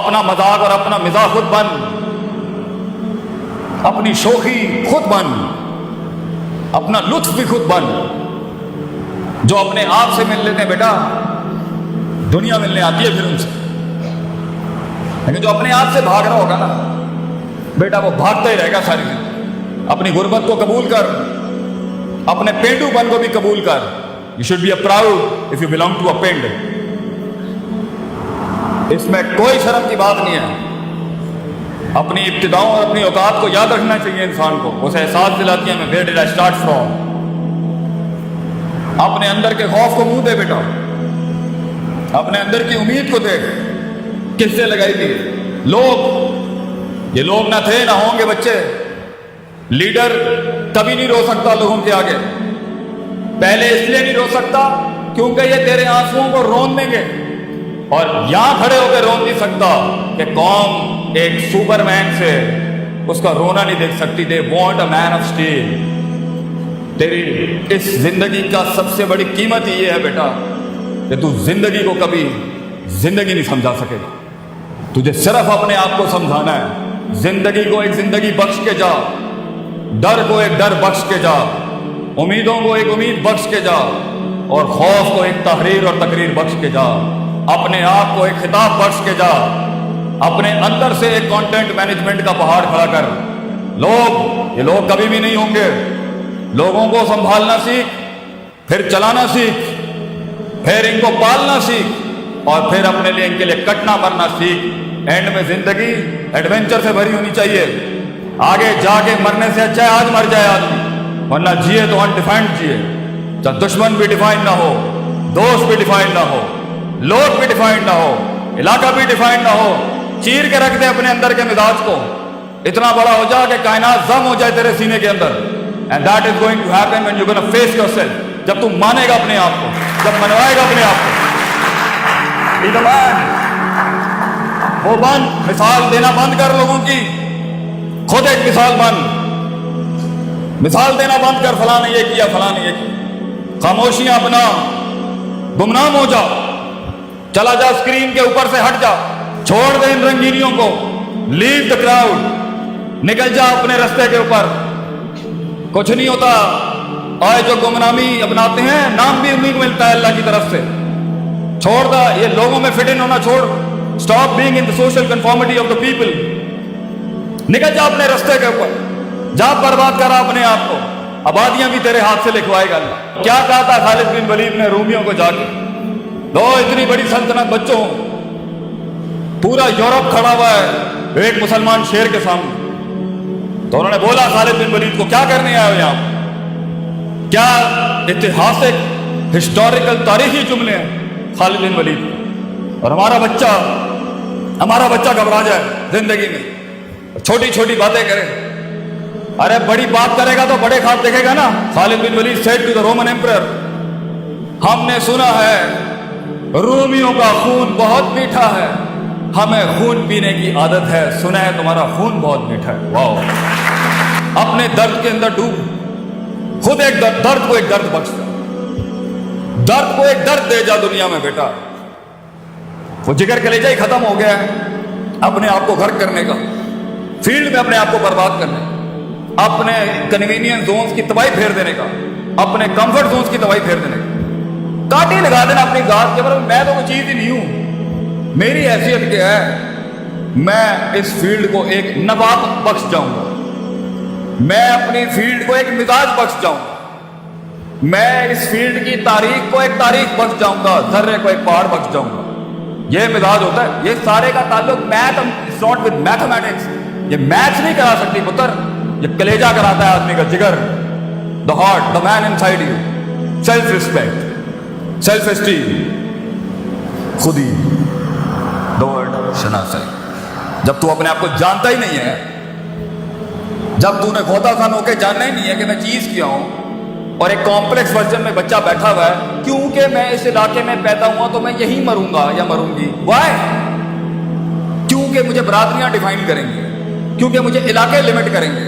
اپنا مذاق اور اپنا مزاح خود بن، اپنی شوخی خود بن، اپنا لطف بھی خود بن. جو اپنے آپ سے مل لیتے ہیں بیٹا، دنیا ملنے آتی ہے پھر ان سے. لیکن جو اپنے آپ سے بھاگ رہا ہوگا نا بیٹا، وہ بھاگتا ہی رہے گا ساری زندگی. اپنی غربت کو قبول کر، اپنے پینڈو پن کو بھی قبول کر. You should be a proud of you belong to a پینڈ. اس میں کوئی شرم کی بات نہیں ہے. اپنی ابتداؤں اور اپنی اوقات کو یاد رکھنا چاہیے انسان کو. اسے احساس دلاتی ہے میں where dead I start from. اپنے اندر کے خوف کو منہ دے بیٹا، اپنے اندر کی امید کو دیکھ. کس سے لگائی تھی لوگ؟ یہ لوگ نہ تھے نہ ہوں گے بچے. لیڈر کبھی نہیں رو سکتا لوگوں کے آگے. پہلے اس لیے نہیں رو سکتا کیونکہ یہ تیرے آنسوؤں کو رون دیں گے، اور یہاں کھڑے ہو کے رون نہیں سکتا کہ قوم ایک سپر مین سے اس کا رونا نہیں دیکھ سکتی. They want a man of steel. تیری اس زندگی کا سب سے بڑی قیمت یہ ہے بیٹا کہ تو زندگی کو کبھی زندگی نہیں سمجھا سکے گا. تجھے صرف اپنے آپ کو سمجھانا ہے. زندگی کو ایک زندگی بخش کے جا، ڈر کو ایک ڈر بخش کے جا، امیدوں کو ایک امید بخش کے جا، اور خوف کو ایک تحریر اور تقریر بخش کے جا. اپنے آپ کو ایک خطاب بخش کے جا. اپنے اندر سے ایک کانٹینٹ مینجمنٹ کا پہاڑ کھڑا کر. یہ لوگ کبھی بھی نہیں ہوں گے. لوگوں کو سنبھالنا سیکھ، پھر چلانا سیکھ، پھر ان کو پالنا سیکھ، اور پھر اپنے لیے ان کے لیے کٹنا مرنا سیکھ. اینڈ میں زندگی ایڈونچر سے بھری ہونی چاہیے. آگے جا کے مرنے سے اچھا ہے آج مر جائے آدمی، ورنہ جیے تو انڈیفائنڈ جیے. چاہے دشمن بھی ڈیفائنڈ نہ ہو، دوست بھی ڈیفائنڈ نہ ہو، لوگ بھی ڈیفائنڈ نہ ہو، علاقہ بھی ڈیفائنڈ نہ ہو. چیر کے رکھ دے اپنے اندر کے مزاج کو. اتنا بڑا ہو جا کہ کائنات ضم ہو جائے تیرے سینے کے اندر. And that is going to happen when you gonna face yourself. جب تم مانے گا اپنے آپ کو، جب منوائے گا اپنے آپ کو. Be the man. وہ بن، مثال دینا بند کر لوگوں کی. خود ایک مثال بن. مثال دینا بند کر، فلاں نے یہ کیا، فلاں نے یہ کیا. خاموشیاں اپنا، گمنام ہو جا. چلا جا اسکرین کے اوپر سے ہٹ جا. چھوڑ دے ان رنگینیوں کو. لیو دا کراؤڈ. نکل جا اپنے رستے کے اوپر. کچھ نہیں ہوتا. آئے جو گمنامی اپناتے ہیں، نام بھی انہیں کو ملتا ہے اللہ کی طرف سے. چھوڑ دا یہ لوگوں میں فٹ ان ہونا چھوڑ. Stop being in the social conformity of the people. نکل جا اپنے رستے کے اوپر. جا برباد کرا اپنے آپ کو. آبادیاں بھی تیرے ہاتھ سے لکھوائے گا اللہ. کیا کہا تھا خالد بن ولید نے رومیوں کو جا کے؟ لو اتنی بڑی سلطنت بچوں، پورا یورپ کھڑا ہوا ہے ایک مسلمان شیر کے سامنے. تو انہوں نے بولا خالد بن ولید کو، کیا کرنے آئے ہو یہاں؟ کیا اتہاسک ہسٹوریکل تاریخی جملے ہیں خالد بن ولید. اور ہمارا بچہ گھبرا جائے زندگی میں، چھوٹی چھوٹی باتیں کرے. ارے بڑی بات کرے گا تو بڑے خواب دیکھے گا نا. خالد بن ولید said to the Roman emperor, ہم نے سنا ہے رومیوں کا خون بہت میٹھا ہے، ہمیں خون پینے کی عادت ہے. سنا ہے تمہارا خون بہت میٹھا ہے. واو. اپنے درد کے اندر ڈوب. خود ایک درد کو ایک درد بخش جا. درد کو ایک درد دے جا دنیا میں بیٹا. وہ جگر کلیجہ ہی ختم ہو گیا ہے اپنے آپ کو غرق کرنے کا، فیلڈ میں اپنے آپ کو برباد کرنے کا، اپنے کنوینئنس زونز کی تباہی پھیر دینے کا، اپنے کمفرٹ زونز کی تباہی پھیر دینے کا. کاٹی لگا دینا اپنی ذات کے اوپر. میں تو کوئی چیز ہی نہیں ہوں. میری حیثیت کیا ہے؟ میں اس فیلڈ کو ایک نبات بخش جاؤں گا. میں اپنی فیلڈ کو ایک مزاج بخش جاؤں گا. میں اس فیلڈ کی تاریخ کو ایک تاریخ بخش جاؤں گا. ذرے کو ایک پہاڑ بخش جاؤں گا. یہ مزاج ہوتا ہے. یہ سارے کا تعلق میتھ ناٹ ود میتھمیٹکس. یہ میتھس نہیں کرا سکتی پتر. یہ کلیجہ کراتا ہے آدمی کا، جگر. The heart, the man inside you. Self respect, self esteem, خودی، دا ورڈ شناسائی. جب تو اپنے آپ کو جانتا ہی نہیں ہے، جب تو نے غوطہ خان ہو کے جاننا ہی نہیں ہے کہ میں چیز کیا ہوں، اور ایک کمپلیکس ورژن میں بچہ بیٹھا ہوا ہے کیونکہ میں اس علاقے میں پیدا ہوا تو میں یہی مروں گا یا مروں گی. وائی؟ کیونکہ مجھے برادریاں ڈیفائن کریں گے، کیونکہ مجھے علاقے لمٹ کریں گے،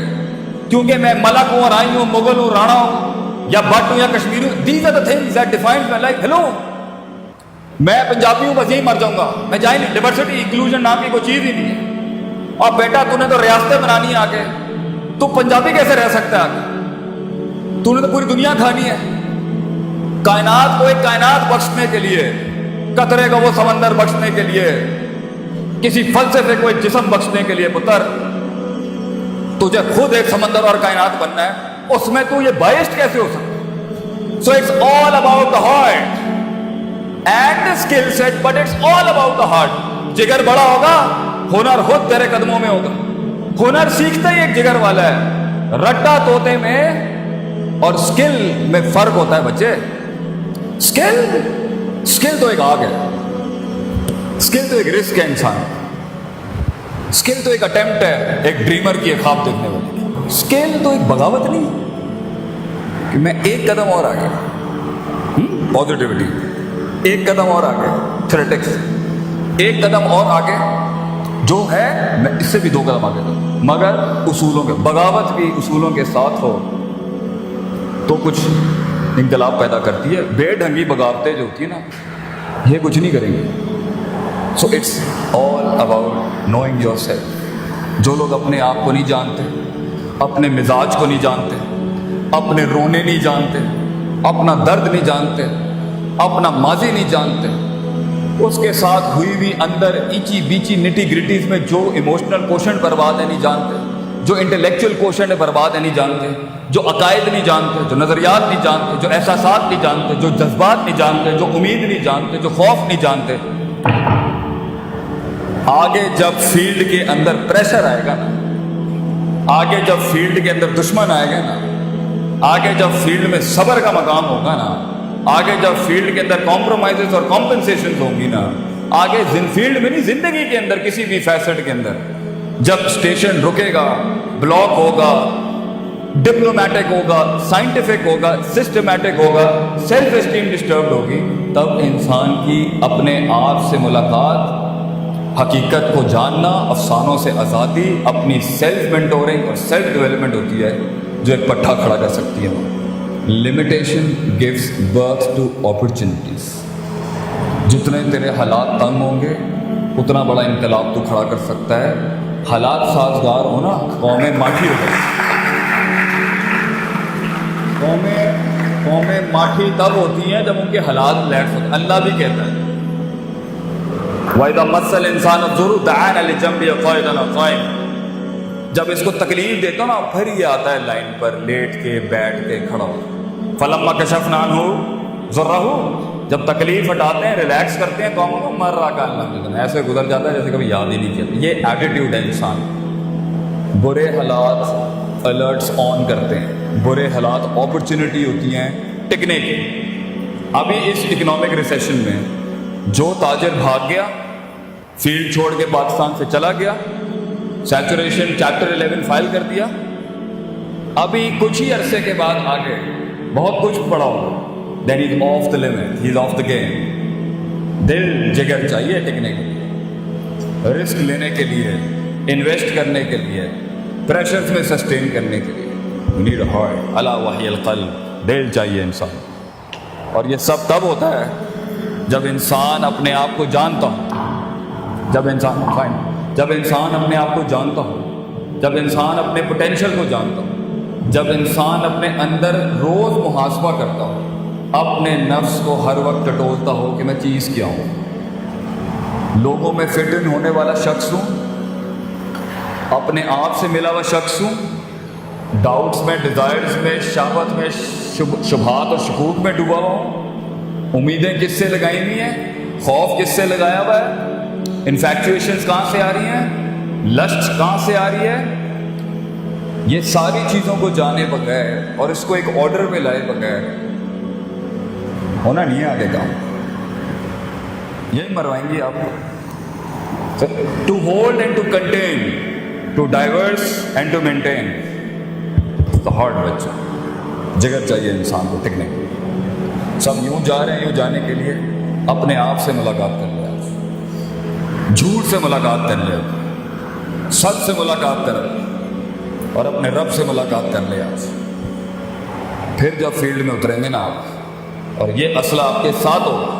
کیونکہ میں ملک ہوں، رائی ہوں، مغل ہوں، رانا ہوں، یا بٹ ہوں یا کشمیری ہوں. These are the things that defines my life. Hello, میں پنجابی ہوں بس یہیں مر جاؤں گا، میں جائیں نہیں، ڈائیورسٹی انکلوژن نام کی کوئی چیز ہی نہیں ہے۔ اور بیٹا تو نے تو ریاستیں بنانی ہے آگے، تو پنجابی کیسے رہ سکتا ہے آگے؟ تو نے تو پوری دنیا کھانی ہے۔ کائنات کو ایک کائنات بخشنے کے لیے، قطرے کا وہ سمندر بخشنے کے لیے، کسی فلسفے کو ایک جسم بخشنے کے لیے، پتر تجھے خود ایک سمندر اور کائنات بننا ہے، اس میں تو یہ بائسڈ کیسے ہو سکتا؟ So it's all about the heart and the skill set, but it's all about the heart. جگر بڑا ہوگا، ہنر خود تیرے قدموں میں ہوگا۔ ہنر سیکھتا ہی ایک جگر والا ہے۔ رٹا طوطے میں اور سکل میں فرق ہوتا ہے بچے۔ سکل تو ایک آگ ہے، سکل تو ایک رسک ہے انسان، سکل تو ایک اٹیمپٹ ہے ایک ڈریمر کی، ایک خواب دیکھنے والی۔ سکل تو ایک بغاوت نہیں کہ میں ایک قدم اور آگے، پازیٹیوٹی ایک قدم اور آگے، تھریٹکس ایک قدم اور آگے، جو ہے میں اس سے بھی 2 قدم آگے دوں، مگر اصولوں کے، بغاوت بھی اصولوں کے ساتھ ہو تو کچھ انقلاب پیدا کرتی ہے۔ بے ڈھنگی بغاوتیں جو ہوتی ہیں نا، یہ کچھ نہیں کریں گے۔ So it's all about knowing yourself. جو لوگ اپنے آپ کو نہیں جانتے، اپنے مزاج کو نہیں جانتے، اپنے رونے نہیں جانتے، اپنا درد نہیں جانتے، اپنا ماضی نہیں جانتے، اس کے ساتھ ہوئی بھی اندر ایچی بیچی نٹی گریٹیز میں جو ایموشنل کوشن برباد ہے نہیں جانتے، جو انٹلیکچوئل کوشن ہے برباد ہے نہیں جانتے، جو عقائد نہیں جانتے، جو نظریات نہیں جانتے، جو احساسات نہیں جانتے، جو جذبات نہیں جانتے، جو امید نہیں جانتے، جو خوف نہیں جانتے، آگے جب فیلڈ کے اندر پریشر آئے گا نا، آگے جب فیلڈ کے اندر دشمن آئے گا نا، آگے جب فیلڈ میں صبر کا مقام ہوگا نا، آگے جب فیلڈ کے اندر کمپرومائزز اور کمپنسیشنز ہوں گی نا، آگے فیلڈ میں نہیں، زندگی کے اندر کسی بھی فیسٹ کے اندر جب اسٹیشن رکے گا، بلاک ہوگا، ڈپلومیٹک ہوگا، سائنٹیفک ہوگا، سسٹمیٹک ہوگا، سیلف اسٹیم ڈسٹربڈ ہوگی، تب انسان کی اپنے آپ سے ملاقات، حقیقت کو جاننا، افسانوں سے آزادی، اپنی سیلف مینٹورنگ اور سیلف ڈیولپمنٹ ہوتی ہے جو ایک پٹھا کھڑا کر سکتی ہے۔ Limitation gives birth to opportunities. جتنے تیرے حالات تنگ ہوں گے اتنا بڑا انقلاب تو کھڑا کر سکتا ہے۔ حالات سازگار ہونا، قومیں ماٹھی ہو گئی۔ قومیں ماٹھی تب ہوتی ہیں جب ان کے حالات لیٹس ہوتے ہیں۔ اللہ بھی کہتا ہے وَإِذَا مَسَّ الْإِنسَانَ الضُّرُّ دَعَانَا لِجَنبِهِ قَاعِدًا أَوْ قَائِمًا۔ جب اس کو تکلیف دیتا ہوں نا، پھر یہ آتا ہے لائن پر، لیٹ کے، بیٹھ کے، کھڑا ہو۔ فَلَمَّا كَشَفْنَا عَنْهُ ضُرَّهُ، جب تکلیف ہٹاتے ہیں، ریلیکس کرتے ہیں قوموں کو، مر رہا کام ایسے گزر جاتا ہے جیسے کبھی یاد ہی نہیں کیا۔ یہ ایٹیٹیوڈ ہے انسان۔ برے حالات الرٹس آن کرتے ہیں، برے حالات اپرچونٹی ہوتی ہیں ٹکنے کی۔ ابھی اس اکنامک ریسیشن میں جو تاجر بھاگ گیا، فیلڈ چھوڑ کے پاکستان سے چلا گیا، سیچوریشن چیپٹر 11 فائل کر دیا، ابھی کچھ ہی عرصے کے بعد آگے بہت کچھ پڑا ہوگا، then is off the limit, he is off the game. دل جگر چاہیے ٹکنے کے لیے، رسک لینے کے لیے، انویسٹ کرنے کے لیے، پریشرز میں سسٹین کرنے کے لیے۔ نیڈ ہارٹ، الا وحی القلب، دل چاہیے انسان۔ اور یہ سب تب ہوتا ہے جب انسان اپنے آپ کو جانتا ہو، جب انسان اپنے آپ کو جانتا ہو، جب انسان اپنے پوٹینشیل کو جانتا ہو، جب انسان اپنے اندر روز محاسبہ کرتا ہو، اپنے نفس کو ہر وقت ٹٹولتا ہو کہ میں چیز کیا ہوں، لوگوں میں فٹ ان ہونے والا شخص ہوں، اپنے آپ سے ملا ہوا شخص ہوں، ڈاؤٹس میں، ڈیزائرز میں، شہوت میں، شبہات اور شکوک میں ڈوبا ہوا ہوں، امیدیں کس سے لگائی ہوئی ہیں، خوف کس سے لگایا ہوا ہے، انفیکچویشنز کہاں سے آ رہی ہیں، لسٹ کہاں سے آ رہی ہے۔ یہ ساری چیزوں کو جانے بغیر اور اس کو ایک آرڈر میں لائے بغیر ہونا نہیں ہے آگے کام، یہی مروائیں گی آپ کو۔ To hold and to contain, to divorce and to maintain the heart بچہ، جگر چاہیے انسان کو ٹکنے کے لیے۔ سب یوں جا رہے ہیں، یوں جانے کے لیے اپنے آپ سے ملاقات کر لیں، جھوٹ سے ملاقات کر لیں، سچ سے ملاقات کر لیں اور اپنے رب سے ملاقات کر لیں آج۔ پھر جب فیلڈ میں اتریں گے نا آپ اور یہ اسلحہ آپ کے ساتھ ہوگا،